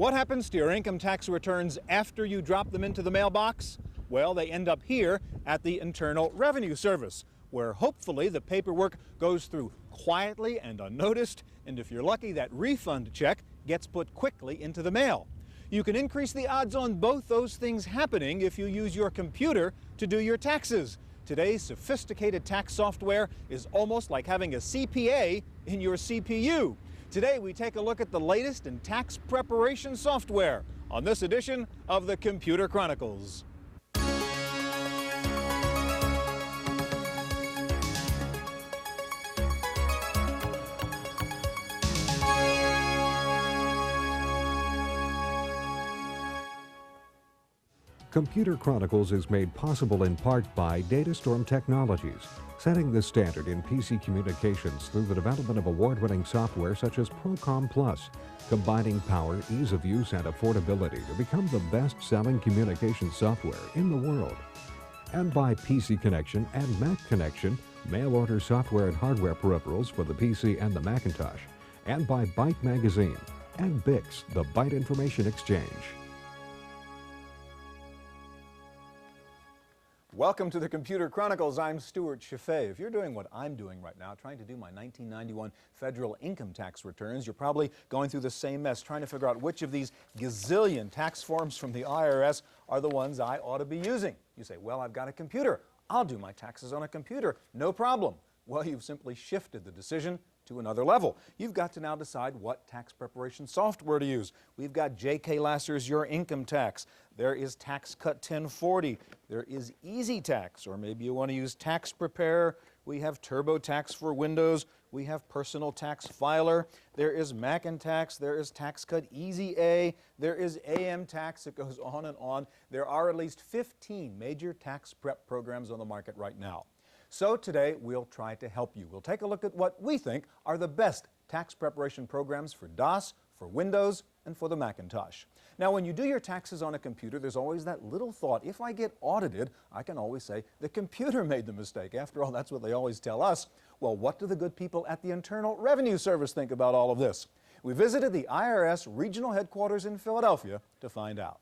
What happens to your income tax returns after you drop them into the mailbox? Well, they end up here at the Internal Revenue Service, where hopefully the paperwork goes through quietly and unnoticed, and if you're lucky, that refund check gets put quickly into the mail. You can increase the odds on both those things happening if you use your computer to do your taxes. Today's sophisticated tax software is almost like having a CPA in your CPU. Today we take a look at the latest in tax preparation software on this edition of the Computer Chronicles. Computer Chronicles is made possible in part by DataStorm Technologies, setting the standard in PC communications through the development of award-winning software such as Procom Plus, combining power, ease of use, and affordability to become the best-selling communication software in the world. And by PC Connection and Mac Connection, mail-order software and hardware peripherals for the PC and the Macintosh. And by Byte Magazine and Bix, the Byte Information Exchange. Welcome to the Computer Chronicles. I'm Stuart Chaffee. If you're doing what I'm doing right now, trying to do my 1991 federal income tax returns, you're probably going through the same mess, trying to figure out which of these gazillion tax forms from the IRS are the ones I ought to be using. You say, well, I've got a computer. I'll do my taxes on a computer. No problem. Well, you've simply shifted the decision to another level. You've got to now decide what tax preparation software to use. We've got J.K. Lasser's Your Income Tax. There is Tax Cut 1040. There is Easy Tax, or maybe you want to use Tax Preparer. We have TurboTax for Windows. We have Personal Tax Filer. There is MacTax. There is Tax Cut Easy A. There is AM Tax. It goes on and on. There are at least 15 major tax prep programs on the market right now. So today we'll try to help you. We'll take a look at what we think are the best tax preparation programs for DOS, for Windows, and for the Macintosh. Now, when you do your taxes on a computer, there's always that little thought, if I get audited, I can always say the computer made the mistake. After all, that's what they always tell us. Well, what do the good people at the Internal Revenue Service think about all of this? We visited the IRS regional headquarters in Philadelphia to find out.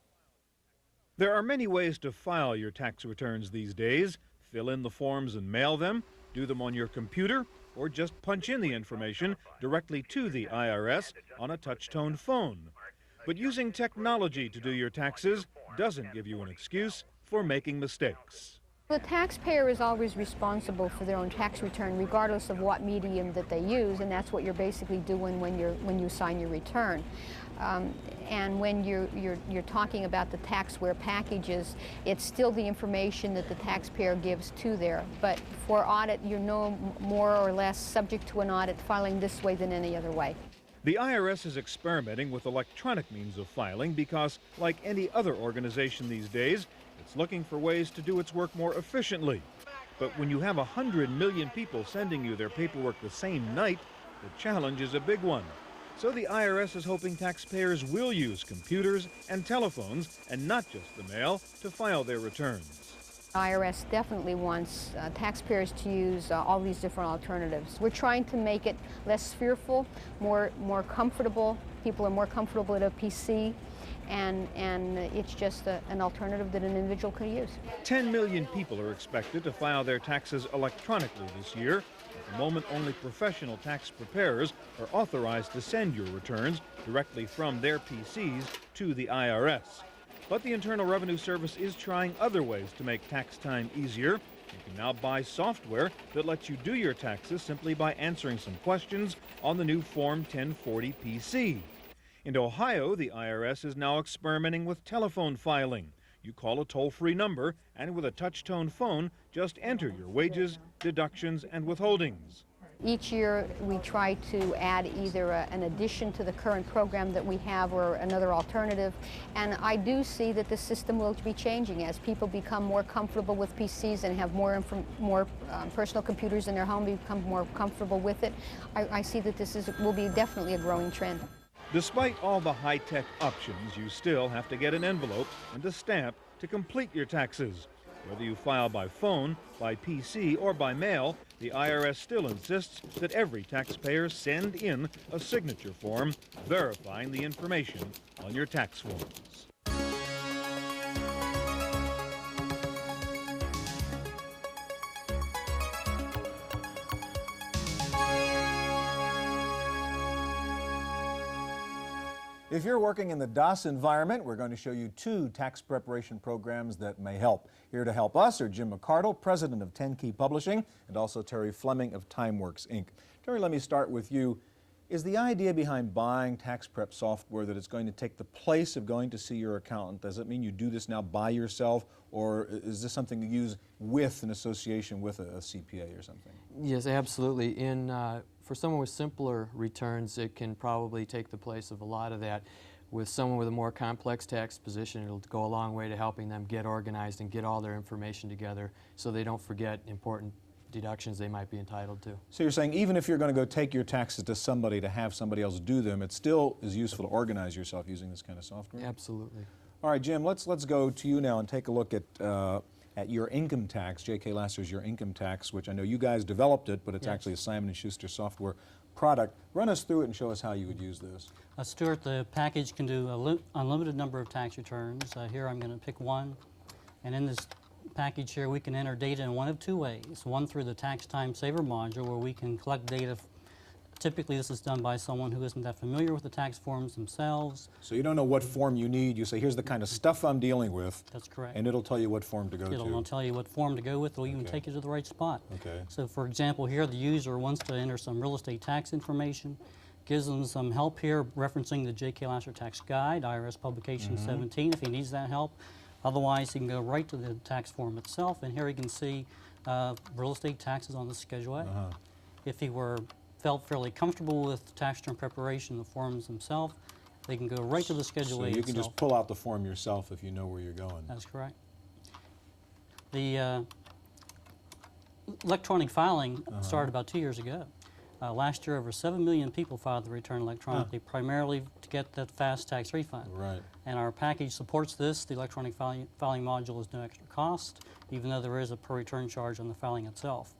There are many ways to file your tax returns these days. Fill in the forms and mail them, do them on your computer, or just punch in the information directly to the IRS on a touch-tone phone. But using technology to do your taxes doesn't give you an excuse for making mistakes. The taxpayer is always responsible for their own tax return, regardless of what medium that they use, and that's what you're basically doing when you sign your return. And when you're talking about the taxware packages, it's still the information that the taxpayer gives to there. But for audit, you're no more or less subject to an audit filing this way than any other way. The IRS is experimenting with electronic means of filing because, like any other organization these days, it's looking for ways to do its work more efficiently. But when you have 100 million people sending you their paperwork the same night, the challenge is a big one. So the IRS is hoping taxpayers will use computers and telephones, and not just the mail, to file their returns. IRS definitely wants taxpayers to use all these different alternatives. We're trying to make it less fearful, more comfortable. People are more comfortable at a PC, and it's just an alternative that an individual could use. 10 million people are expected to file their taxes electronically this year. At the moment, only professional tax preparers are authorized to send your returns directly from their PCs to the IRS. But the Internal Revenue Service is trying other ways to make tax time easier. You can now buy software that lets you do your taxes simply by answering some questions on the new Form 1040 PC. In Ohio, the IRS is now experimenting with telephone filing. You call a toll-free number, and with a touch-tone phone, just enter your wages, deductions, and withholdings. Each year we try to add either an addition to the current program that we have or another alternative, and I do see that the system will be changing as people become more comfortable with PCs and have more personal computers in their home, become more comfortable with it. I see that this will be definitely a growing trend. Despite all the high-tech options, you still have to get an envelope and a stamp to complete your taxes. Whether you file by phone, by PC, or by mail, the IRS still insists that every taxpayer send in a signature form verifying the information on your tax forms. If you're working in the DOS environment, we're going to show you 2 tax preparation programs that may help. Here to help us are Jim McCardle, president of 10 Key Publishing, and also Terry Fleming of TimeWorks, Inc. Terry, let me start with you. Is the idea behind buying tax prep software that it's going to take the place of going to see your accountant? Does it mean you do this now by yourself, or is this something you use with an association with a CPA or something? Yes, absolutely. For someone with simpler returns, it can probably take the place of a lot of that. With someone with a more complex tax position, it'll go a long way to helping them get organized and get all their information together so they don't forget important deductions they might be entitled to. So you're saying even if you're going to go take your taxes to somebody to have somebody else do them, it still is useful to organize yourself using this kind of software? Absolutely. All right, Jim, let's go to you now and take a look at your income tax, J.K. Lasser's Your Income Tax, which I know you guys developed it, but it's Yes. actually a Simon & Schuster software product. Run us through it and show us how you would use this. Stuart, the package can do an unlimited number of tax returns. Here I'm going to pick one. And in this package here, we can enter data in one of 2 ways. One through the Tax Time Saver module, where we can collect data. Typically, this is done by someone who isn't that familiar with the tax forms themselves. So you don't know what form you need. You say, here's the kind of stuff I'm dealing with. That's correct. And it'll tell you what form to go It'll to. tell you what form to go with. It'll even Okay. take you to the right spot. Okay. So, for example, here the user wants to enter some real estate tax information, gives them some help here referencing the J.K. Lasser Tax Guide, IRS Publication 17, if he needs that help. Otherwise, he can go right to the tax form itself, and here he can see real estate taxes on the Schedule A. If he felt fairly comfortable with tax return preparation, the forms themselves, they can go right to the Schedule So A you can itself. just pull out the form yourself if you know where you're going. That's correct. The electronic filing started about 2 years ago. Last year, over 7 million people filed the return electronically, primarily to get that fast tax refund. Right. And our package supports this. The electronic filing module is no extra cost, even though there is a per return charge on the filing itself.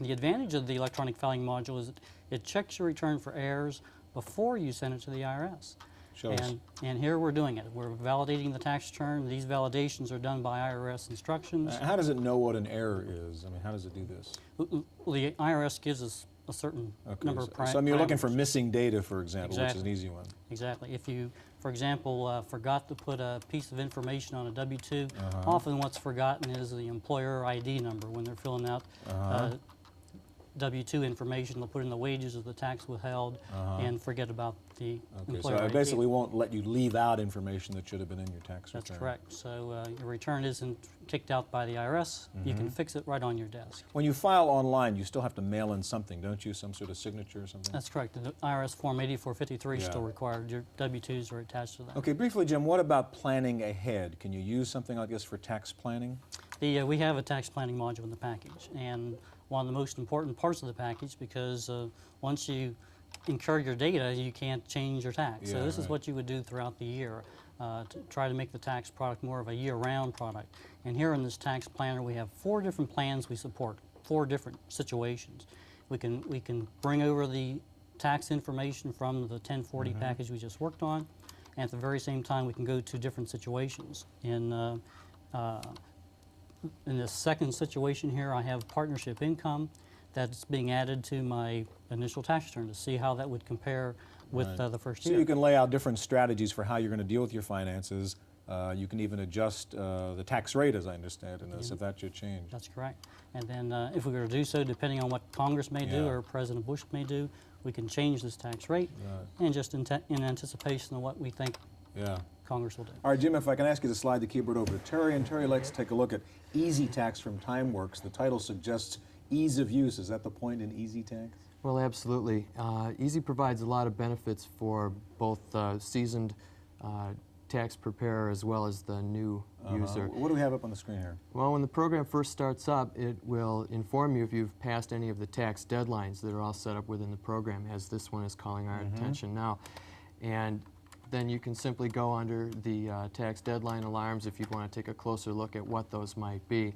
The advantage of the electronic filing module is it checks your return for errors before you send it to the IRS. Show us. And here we're doing it. We're validating the tax return. These validations are done by IRS instructions. How does it know what an error is? I mean, how does it do this? Well, the IRS gives us a certain number of parameters. So you're looking for missing data, for example, which is an Exactly. easy one. Exactly. If you, for example, forgot to put a piece of information on a W-2, often what's forgotten is the employer ID number when they're filling out W-2 information. They'll put in the wages of the tax withheld and forget about the Okay, employer so it ID. basically won't let you leave out information that should have been in your tax return. That's correct. So your return isn't kicked out by the IRS. You can fix it right on your desk. When you file online, you still have to mail in something, don't you? Some sort of signature or something? That's correct. The IRS Form 8453 is Yeah. still required. Your W-2s are attached to that. Okay, briefly, Jim, what about planning ahead? Can you use something like this for tax planning? We have a tax planning module in the package, and one of the most important parts of the package, because once you incur your data, you can't change your tax. Yeah, So this is right. what you would do throughout the year to try to make the tax product more of a year-round product. And here in this tax planner, we have 4 different plans we support, 4 different situations. We can bring over the tax information from the 1040 package we just worked on, and at the very same time, we can go to different situations. In this second situation here, I have partnership income that's being added to my initial tax return to see how that would compare with Right. the first So year. you can lay out different strategies for how you're going to deal with your finances. You can even adjust the tax rate, as I understand it, if that should change. That's correct. And then if we were to do so, depending on what Congress may do Yeah. or President Bush may do, we can change this tax rate, and just in anticipation of what we think Yeah. Congress will do. All right, Jim, if I can ask you to slide the keyboard over to Terry. And Terry, let's take a look at Easy Tax from TimeWorks. The title suggests ease of use. Is that the point in Easy Tax? Well, absolutely. Easy provides a lot of benefits for both seasoned tax preparer as well as the new user. What do we have up on the screen here? Well, when the program first starts up, it will inform you if you've passed any of the tax deadlines that are all set up within the program, as this one is calling our attention now. And then you can simply go under the tax deadline alarms if you want to take a closer look at what those might be.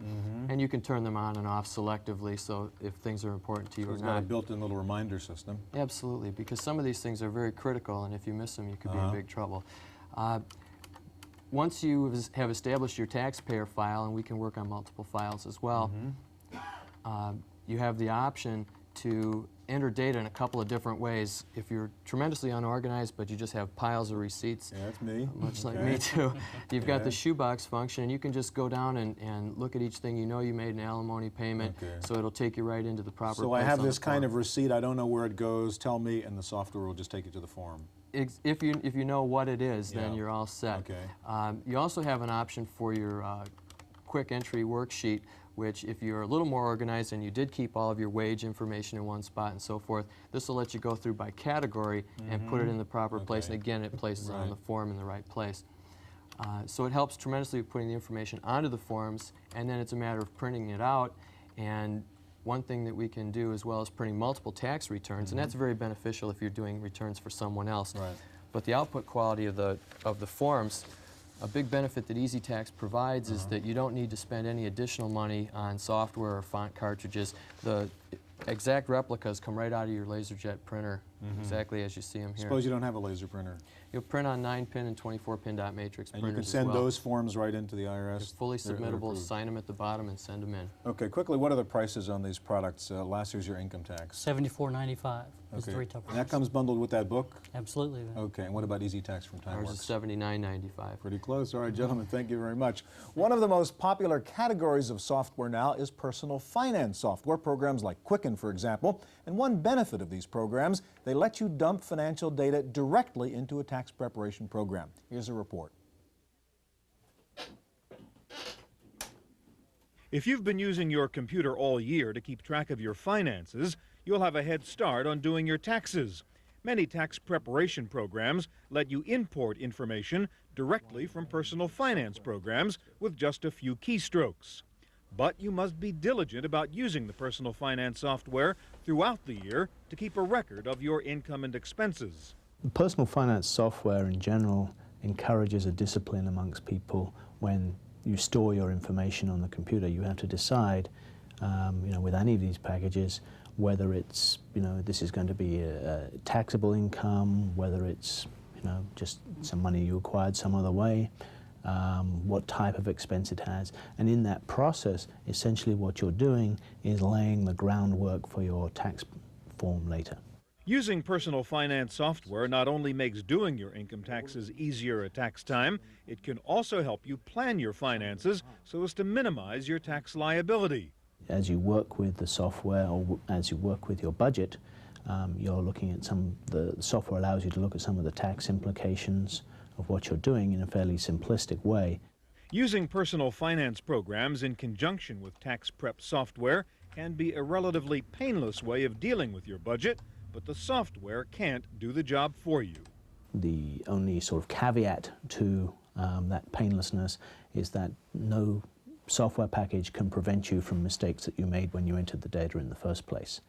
And you can turn them on and off selectively, so if things are important to you or It's not. got a built-in little reminder system. Absolutely, because some of these things are very critical, and if you miss them, you could be in big trouble. Once you have established your taxpayer file, and we can work on multiple files as well, you have the option to enter data in a couple of different ways. If you're tremendously unorganized, but you just have piles of receipts, Yeah, that's me. much like me too, you've got the shoebox function, and you can just go down and look at each thing. You know you made an alimony payment, so it'll take you right into the proper So place I have on the this kind form. of receipt, I don't know where it goes, tell me, and the software will just take it to the form. If you know what it is, then Yeah. you're all set. Okay. You also have an option for your quick entry worksheet, which if you're a little more organized and you did keep all of your wage information in one spot and so forth, this will let you go through by category and put it in the proper place, and again it places it on the form in the right place. So it helps tremendously with putting the information onto the forms, and then it's a matter of printing it out. And one thing that we can do as well is printing multiple tax returns, and that's very beneficial if you're doing returns for someone else. Right. But the output quality of the forms, a big benefit that EasyTax provides is that you don't need to spend any additional money on software or font cartridges. The exact replicas come right out of your LaserJet printer, exactly as you see them here. Suppose you don't have a laser printer. You'll print on 9-pin and 24-pin dot matrix And printers you can as send well. those forms right into the IRS? They're fully They're submittable, approved. sign them at the bottom and send them in. Okay, quickly, what are the prices on these products? Last year's your income tax. $74.95 is the retail And that price. comes bundled with that book? Absolutely. Okay, and what about EasyTax from Ours is TimeWorks? $79.95. Pretty close. All right, gentlemen, thank you very much. One of the most popular categories of software now is personal finance software, programs like Quicken, for example. And one benefit of these programs, they let you dump financial data directly into a tax preparation program. Here's a report. If you've been using your computer all year to keep track of your finances, you'll have a head start on doing your taxes. Many tax preparation programs let you import information directly from personal finance programs with just a few keystrokes. But you must be diligent about using the personal finance software throughout the year to keep a record of your income and expenses. Personal finance software in general encourages a discipline amongst people. When you store your information on the computer, you have to decide, with any of these packages, whether it's, this is going to be a taxable income, whether it's, just some money you acquired some other way, what type of expense it has. And in that process, essentially what you're doing is laying the groundwork for your tax form later. Using personal finance software not only makes doing your income taxes easier at tax time, it can also help you plan your finances so as to minimize your tax liability. As you work with the software, or as you work with your budget, you're looking at the software allows you to look at some of the tax implications of what you're doing in a fairly simplistic way. Using personal finance programs in conjunction with tax prep software can be a relatively painless way of dealing with your budget, but the software can't do the job for you. The only sort of caveat to that painlessness is that no software package can prevent you from mistakes that you made when you entered the data in the first place.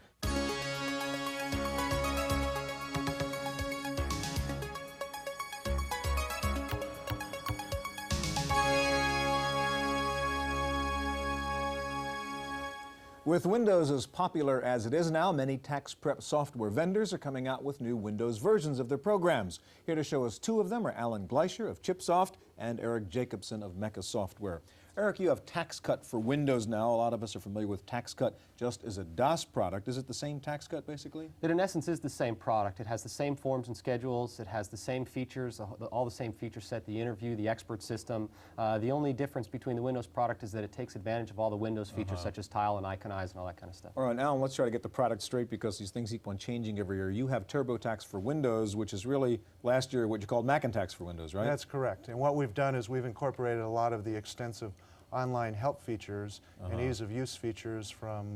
With Windows as popular as it is now, many tax prep software vendors are coming out with new Windows versions of their programs. Here to show us two of them are Alan Gleischer of ChipSoft and Eric Jacobson of Mecha Software. Eric, you have TaxCut for Windows now. A lot of us are familiar with TaxCut just as a DOS product. Is it the same TaxCut, basically? It, in essence, is the same product. It has the same forms and schedules. It has the same features, all the same feature set, the interview, the expert system. The only difference between the Windows product is that it takes advantage of all the Windows features, such as tile and iconize and all that kind of stuff. All right, Alan, let's try to get the product straight because these things keep on changing every year. You have TurboTax for Windows, which is really last year what you called MacTax for Windows, right? That's correct. And what we've done is we've incorporated a lot of the extensive online help features and ease of use features from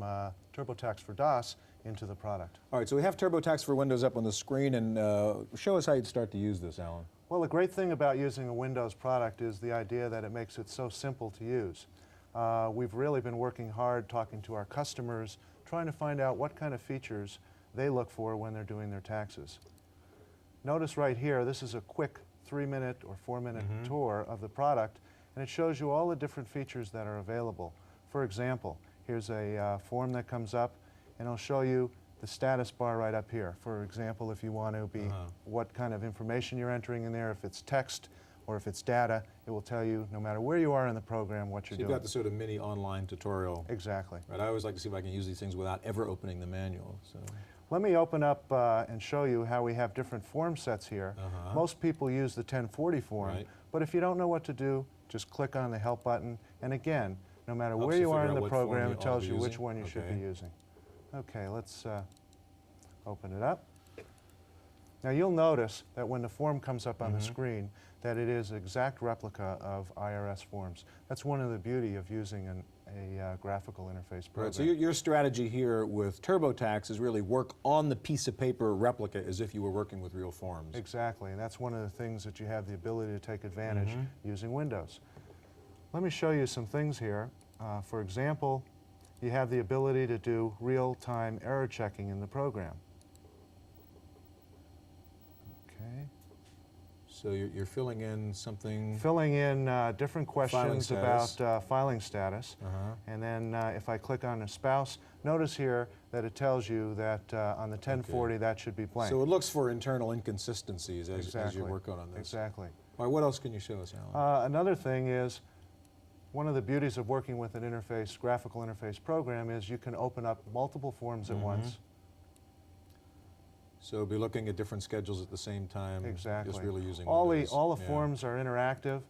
TurboTax for DOS into the product. All right, so we have TurboTax for Windows up on the screen, and show us how you'd start to use this, Alan. Well, the great thing about using a Windows product is the idea that it makes it so simple to use. We've really been working hard talking to our customers, trying to find out what kind of features they look for when they're doing their taxes. Notice right here, this is a quick 3-minute or 4-minute tour of the product, and it shows you all the different features that are available. For example, here's a form that comes up, and it'll show you the status bar right up here. For example, if you want to be what kind of information you're entering in there, if it's text or if it's data, it will tell you no matter where you are in the program what you're doing. You've got the sort of mini online tutorial. Exactly. Right. I always like to see if I can use these things without ever opening the manual. So. Let me open up and show you how we have different form sets here. Most people use the 1040 form, but if you don't know what to do, just click on the Help button, and again, no matter where you are in the program, it tells you which one you should be using. Okay, let's open it up. Now you'll notice that when the form comes up on the screen, that it is an exact replica of IRS forms. That's one of the beauty of using a graphical interface program. Right, so your strategy here with TurboTax is really work on the piece of paper replica as if you were working with real forms. Exactly, and that's one of the things that you have the ability to take advantage using Windows. Let me show you some things here. For example, you have the ability to do real-time error checking in the program. Okay. So you're filling in something? Filling in different questions status. about filing status. And then if I click on a spouse, notice here that it tells you that on the 1040 that should be blank. So it looks for internal inconsistencies as you work on this. Exactly. All right, what else can you show us, Alan? Another thing is, one of the beauties of working with an interface, graphical interface program is you can open up multiple forms at once. So be looking at different schedules at the same time. Exactly. Just really using all Windows. the forms are interactive.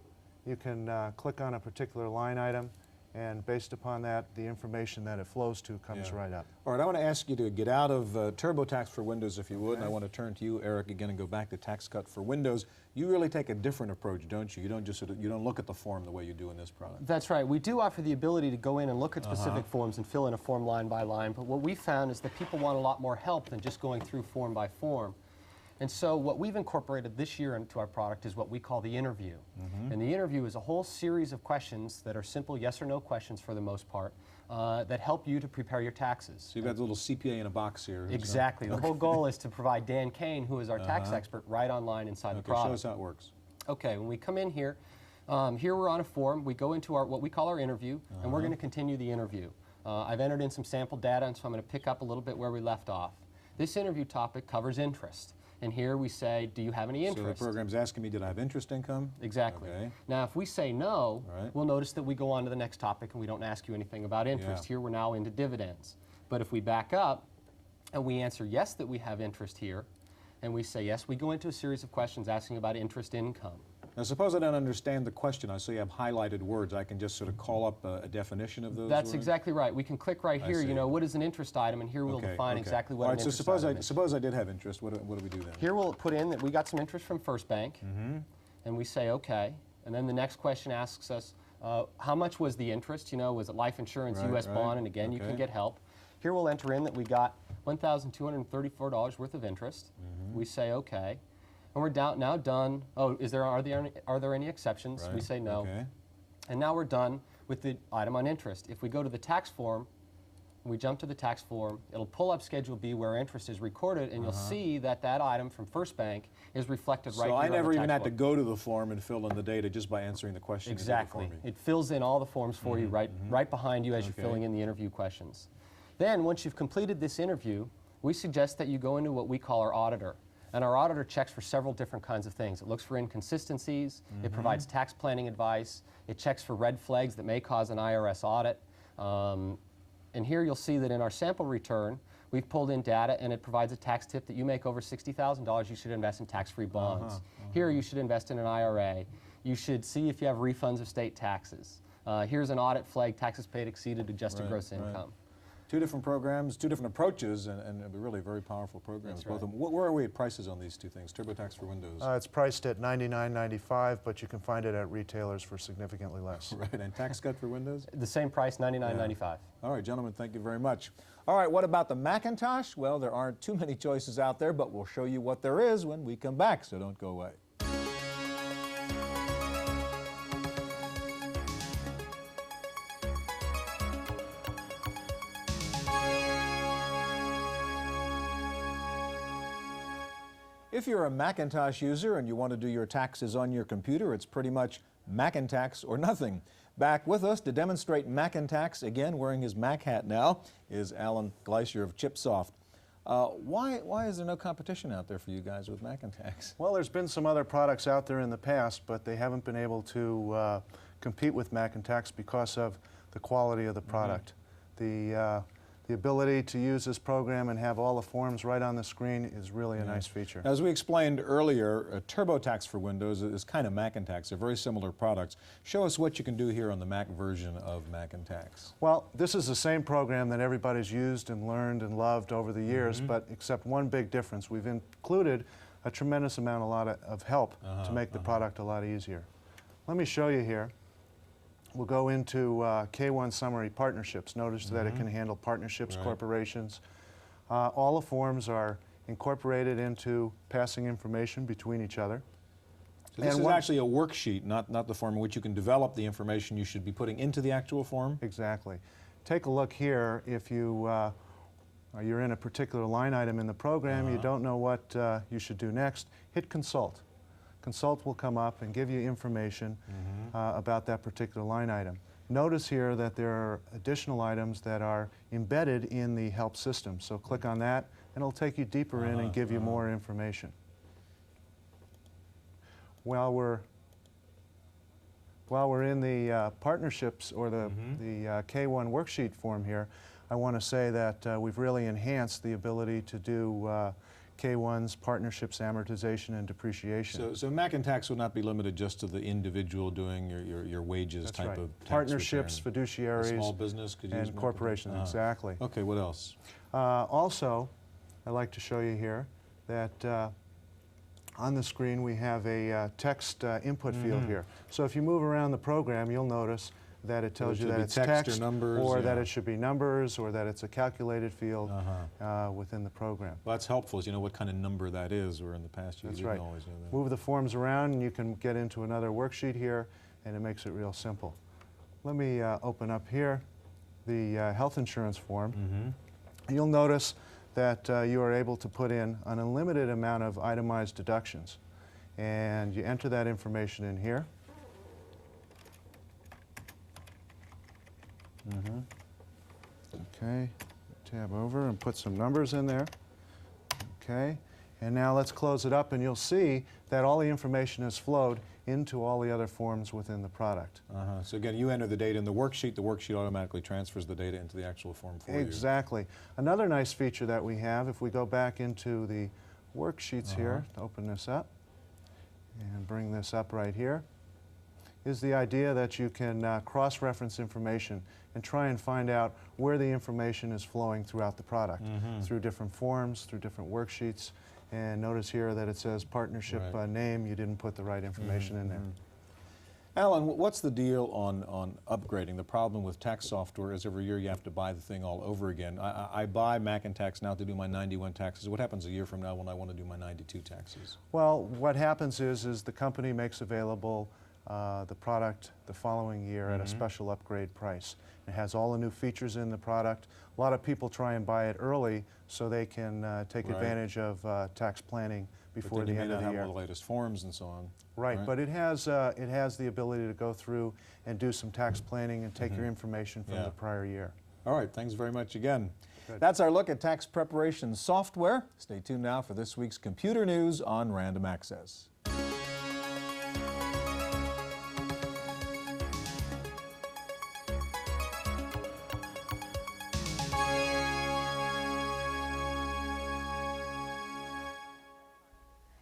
You can click on a particular line item, and based upon that, the information that it flows to comes right up. All right, I want to ask you to get out of TurboTax for Windows, if you would, and I want to turn to you, Eric, again, and go back to TaxCut for Windows. You really take a different approach, don't you? You don't just you don't look at the form the way you do in this product. That's right. We do offer the ability to go in and look at specific forms and fill in a form line by line, but what we found is that people want a lot more help than just going through form by form. And so what we've incorporated this year into our product is what we call the interview. And the interview is a whole series of questions that are simple yes or no questions for the most part that help you to prepare your taxes. So you've got a little CPA in a box here. Exactly. The whole goal is to provide Dan Kane, who is our tax expert, right online inside the product. Show us how it works. Okay, when we come in here, here we're on a form. We go into our what we call our interview, and we're going to continue the interview. I've entered in some sample data, and so I'm going to pick up a little bit where we left off. This interview topic covers interest. And here we say, do you have any interest? So the program's asking me, did I have interest income? Exactly. Okay. Now, if we say no, we'll notice that we go on to the next topic and we don't ask you anything about interest. Here we're now into dividends. But if we back up and we answer yes that we have interest here, and we say yes, we go into a series of questions asking about interest income. Now, suppose I don't understand the question. I see you have highlighted words. I can just sort of call up a definition of those That's words? exactly right. We can click right here, you know, what is an interest item, and here we'll define exactly what an interest item is. Suppose I did have interest. What do we do then? Here we'll put in that we got some interest from First Bank, and we say okay. And then the next question asks us, how much was the interest? You know, was it life insurance, U.S. bond? And again, you can get help. Here we'll enter in that we got $1,234 worth of interest. We say okay. And we're now done. Oh, are there any exceptions? We say no. Okay. And now we're done with the item on interest. If we go to the tax form, we jump to the tax form, it'll pull up Schedule B where interest is recorded, and you'll see that that item from First Bank is reflected right here So I on the never even tax had to form. go to the form and fill in the data just by answering the questions. Exactly. For me. It fills in all the forms for you right behind you as you're filling in the interview questions. Then, once you've completed this interview, we suggest that you go into what we call our auditor. And our auditor checks for several different kinds of things. It looks for inconsistencies, it provides tax planning advice, it checks for red flags that may cause an IRS audit. And here you'll see that in our sample return, we've pulled in data and it provides a tax tip that you make over $60,000, you should invest in tax-free bonds. Here you should invest in an IRA. You should see if you have refunds of state taxes. Here's an audit flag, taxes paid exceeded adjusted gross income. Two different programs, two different approaches, and really very powerful programs, both of them. Where are we at prices on these two things, TurboTax for Windows? It's priced at $99.95, but you can find it at retailers for significantly less. Right, and TaxCut for Windows? The same price, $99.95. All right, gentlemen, thank you very much. All right, what about the Macintosh? Well, there aren't too many choices out there, but we'll show you what there is when we come back, so don't go away. If you're a Macintosh user and you want to do your taxes on your computer, it's pretty much MacTax or nothing. Back with us to demonstrate MacTax, again wearing his Mac hat now, is Alan Gleischer of ChipSoft. Why is there no competition out there for you guys with MacTax? Well, there's been some other products out there in the past, but they haven't been able to compete with MacTax because of the quality of the product. The ability to use this program and have all the forms right on the screen is really a nice feature. As we explained earlier, TurboTax for Windows is kind of MacTax. They're very similar products. Show us what you can do here on the Mac version of MacTax. Well, this is the same program that everybody's used and learned and loved over the years, but except one big difference. We've included a tremendous amount of help to make the product a lot easier. Let me show you here. We'll go into K1 Summary Partnerships. Notice that it can handle partnerships, corporations. All the forms are incorporated into passing information between each other. So this is actually a worksheet, not the form in which you can develop the information you should be putting into the actual form? Exactly. Take a look here. If you're in a particular line item in the program, you don't know what you should do next, hit Consult. Consult will come up and give you information about that particular line item. Notice here that there are additional items that are embedded in the help system. So click on that and it'll take you deeper in and give you more information. While we're in the partnerships or the K1 worksheet form here, I want to say that we've really enhanced the ability to do K1's partnerships, amortization, and depreciation. So MacTax would not be limited just to the individual doing your wages That's type right. of tax Partnerships, return. fiduciaries, Small business could use and corporations, exactly. Okay, what else? Also, I'd like to show you here that on the screen we have a text input field here. So if you move around the program, you'll notice that it tells you that it's text, or numbers, or that it should be numbers, or that it's a calculated field within the program. Well, that's helpful, as you know what kind of number that is, where in the past you didn't always know that. Move the forms around and you can get into another worksheet here, and it makes it real simple. Let me open up here the health insurance form. You'll notice that you are able to put in an unlimited amount of itemized deductions, and you enter that information in here. Okay, tab over and put some numbers in there. Okay, and now let's close it up and you'll see that all the information has flowed into all the other forms within the product. So again, you enter the data in the worksheet automatically transfers the data into the actual form for you. Exactly. Another nice feature that we have, if we go back into the worksheets here, open this up and bring this up right here, is the idea that you can cross-reference information and try and find out where the information is flowing throughout the product, through different forms, through different worksheets. And notice here that it says partnership name. You didn't put the right information in there. Alan, what's the deal on upgrading? The problem with tax software is every year you have to buy the thing all over again. I buy MacTax now to do my 91 taxes. What happens a year from now when I want to do my 92 taxes? Well, what happens is the company makes available the product the following year at a special upgrade price. It has all the new features in the product. A lot of people try and buy it early so they can take advantage of tax planning before the end of the year. Have all the latest forms and so on. Right, but it has the ability to go through and do some tax planning and take your information from the prior year. All right, thanks very much again. That's our look at tax preparation software. Stay tuned now for this week's computer news on Random Access.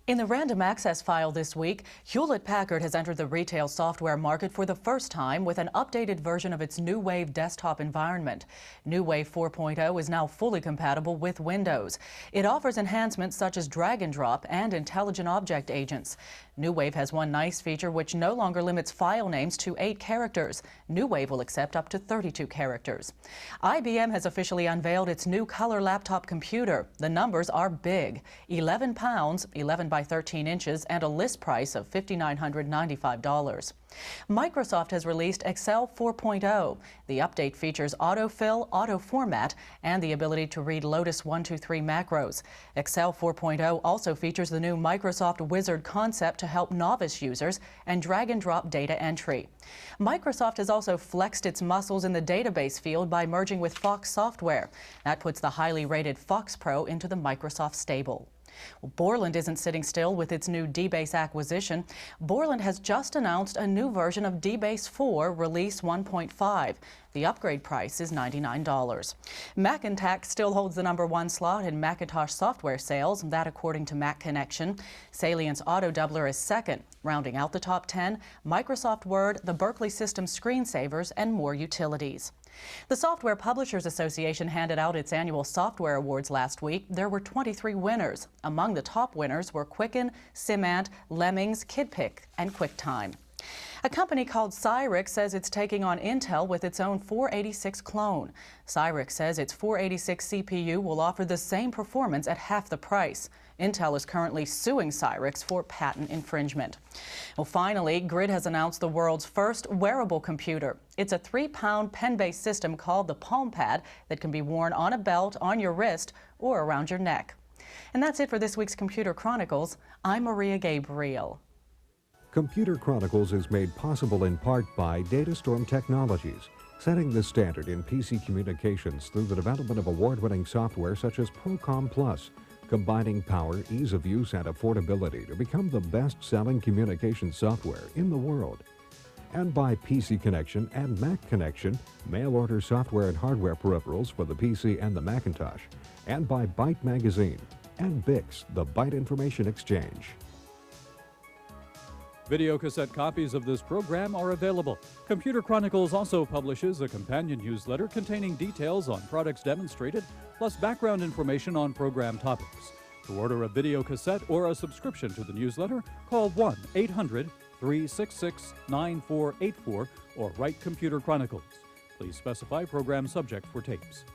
In the Random Access file this week, Hewlett-Packard has entered the retail software market for the first time with an updated version of its New Wave desktop environment. New Wave 4.0 is now fully compatible with Windows. It offers enhancements such as drag and drop and intelligent object agents. New Wave has one nice feature which no longer limits file names to 8 characters. New Wave will accept up to 32 characters. IBM has officially unveiled its new color laptop computer. The numbers are big: 11 pounds, 11 by 13 inches, and a list price of $5,995. Microsoft has released Excel 4.0. The update features autofill, auto format, and the ability to read Lotus 123 macros. Excel 4.0 also features the new Microsoft Wizard concept to help novice users and drag and drop data entry. Microsoft has also flexed its muscles in the database field by merging with Fox Software. That puts the highly rated Fox Pro into the Microsoft stable. Well, Borland isn't sitting still with its new DBase acquisition. Borland has just announced a new version of DBase 4, release 1.5. The upgrade price is $99. MacTax still holds the #1 slot in Macintosh software sales, that according to Mac Connection. Salient's Auto Doubler is second. Rounding out the top 10, Microsoft Word, the Berkeley System screensavers, and more utilities. The Software Publishers Association handed out its annual software awards last week. There were 23 winners. Among the top winners were Quicken, Simant, Lemmings, KidPick, and QuickTime. A company called Cyrix says it's taking on Intel with its own 486 clone. Cyrix says its 486 CPU will offer the same performance at half the price. Intel is currently suing Cyrix for patent infringement. Well, finally, Grid has announced the world's first wearable computer. It's a 3-pound pen-based system called the Palm Pad that can be worn on a belt, on your wrist, or around your neck. And that's it for this week's Computer Chronicles. I'm Maria Gabriel. Computer Chronicles is made possible in part by Datastorm Technologies, setting the standard in PC communications through the development of award-winning software such as Procom Plus, combining power, ease of use, and affordability to become the best-selling communication software in the world. And by PC Connection and Mac Connection, mail-order software and hardware peripherals for the PC and the Macintosh. And by Byte Magazine and Bix, the Byte Information Exchange. Video cassette copies of this program are available. Computer Chronicles also publishes a companion newsletter containing details on products demonstrated, plus background information on program topics. To order a video cassette or a subscription to the newsletter, call 1-800-366-9484 or write Computer Chronicles. Please specify program subject for tapes.